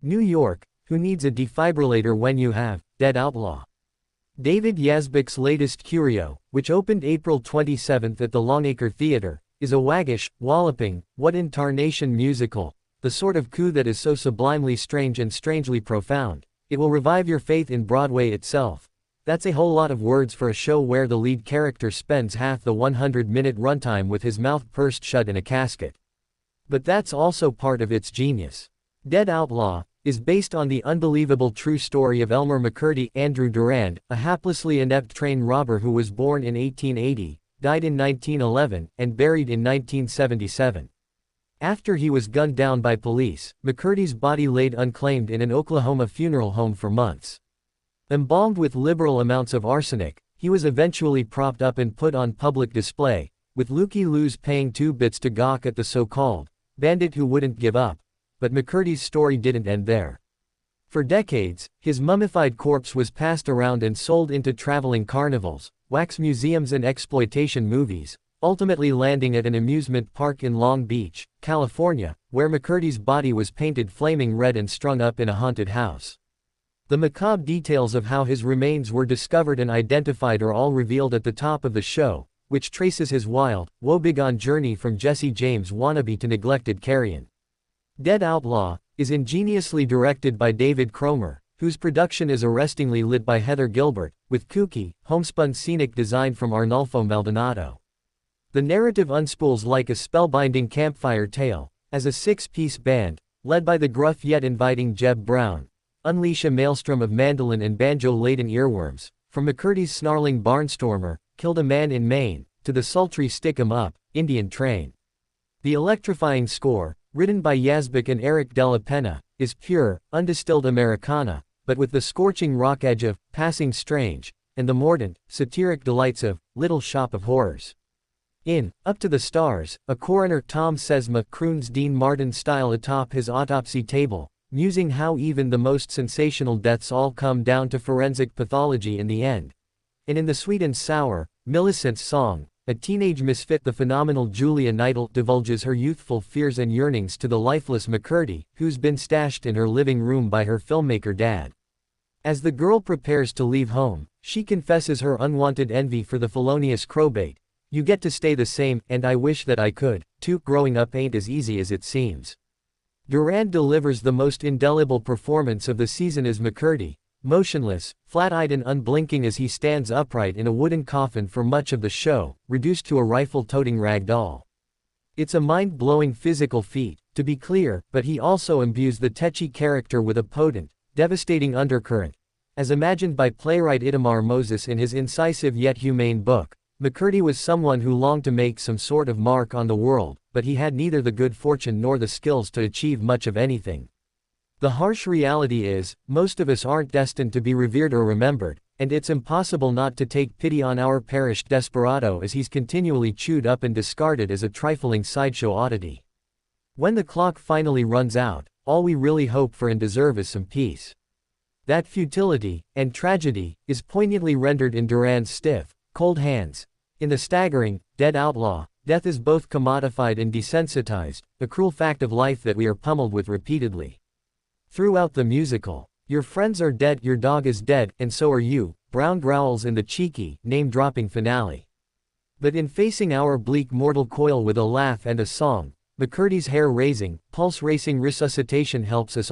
New York, who needs a defibrillator when you have Dead Outlaw? David Yazbek's latest curio, which opened April 27 at the Longacre Theatre, is a waggish, walloping, what-in-tarnation musical, the sort of coup that is so sublimely strange and strangely profound, it will revive your faith in Broadway itself. That's a whole lot of words for a show where the lead character spends half the 100-minute runtime with his mouth pursed shut in a casket. But that's also part of its genius. Dead Outlaw is based on the unbelievable true story of Elmer McCurdy, Andrew Durand, a haplessly inept train robber who was born in 1880, died in 1911, and buried in 1977. After he was gunned down by police, McCurdy's body laid unclaimed in an Oklahoma funeral home for months. Embalmed with liberal amounts of arsenic, he was eventually propped up and put on public display, with Looky Loos paying 2 bits to gawk at the so-called bandit who wouldn't give up. But McCurdy's story didn't end there. For decades, his mummified corpse was passed around and sold into traveling carnivals, wax museums and exploitation movies, ultimately landing at an amusement park in Long Beach, California, where McCurdy's body was painted flaming red and strung up in a haunted house. The macabre details of how his remains were discovered and identified are all revealed at the top of the show, which traces his wild, woebegone journey from Jesse James wannabe to neglected carrion. Dead Outlaw is ingeniously directed by David Cromer, whose production is arrestingly lit by Heather Gilbert, with kooky, homespun scenic design from Arnolfo Maldonado. The narrative unspools like a spellbinding campfire tale, as a 6-piece band, led by the gruff yet inviting Jeb Brown, unleash a maelstrom of mandolin and banjo-laden earworms, from McCurdy's snarling barnstormer, killed a man in Maine, to the sultry stick 'em up, Indian train. The electrifying score, written by Yazbek and Eric Della Penna, is pure, undistilled Americana, but with the scorching rock edge of Passing Strange, and the mordant, satiric delights of Little Shop of Horrors. In Up to the Stars, a coroner Tom Sesma croons Dean Martin style atop his autopsy table, musing how even the most sensational deaths all come down to forensic pathology in the end. And in the sweet and sour, Millicent's song, a teenage misfit, the phenomenal Julia Neidel divulges her youthful fears and yearnings to the lifeless McCurdy, who's been stashed in her living room by her filmmaker dad. As the girl prepares to leave home, she confesses her unwanted envy for the felonious crowbait. You get to stay the same, and I wish that I could, too. Growing up ain't as easy as it seems. Durand delivers the most indelible performance of the season as McCurdy, motionless, flat-eyed and unblinking as he stands upright in a wooden coffin for much of the show, reduced to a rifle-toting rag doll. It's a mind-blowing physical feat, to be clear, but he also imbues the tetchy character with a potent, devastating undercurrent. As imagined by playwright Itamar Moses in his incisive yet humane book, McCurdy was someone who longed to make some sort of mark on the world, but he had neither the good fortune nor the skills to achieve much of anything. The harsh reality is, most of us aren't destined to be revered or remembered, and it's impossible not to take pity on our perished desperado as he's continually chewed up and discarded as a trifling sideshow oddity. When the clock finally runs out, all we really hope for and deserve is some peace. That futility, and tragedy, is poignantly rendered in Durand's stiff, cold hands. In the staggering, Dead Outlaw, death is both commodified and desensitized, a cruel fact of life that we are pummeled with repeatedly. Throughout the musical, your friends are dead, your dog is dead, and so are you, Brown growls in the cheeky, name-dropping finale. But in facing our bleak mortal coil with a laugh and a song, McCurdy's hair-raising, pulse-racing resuscitation helps us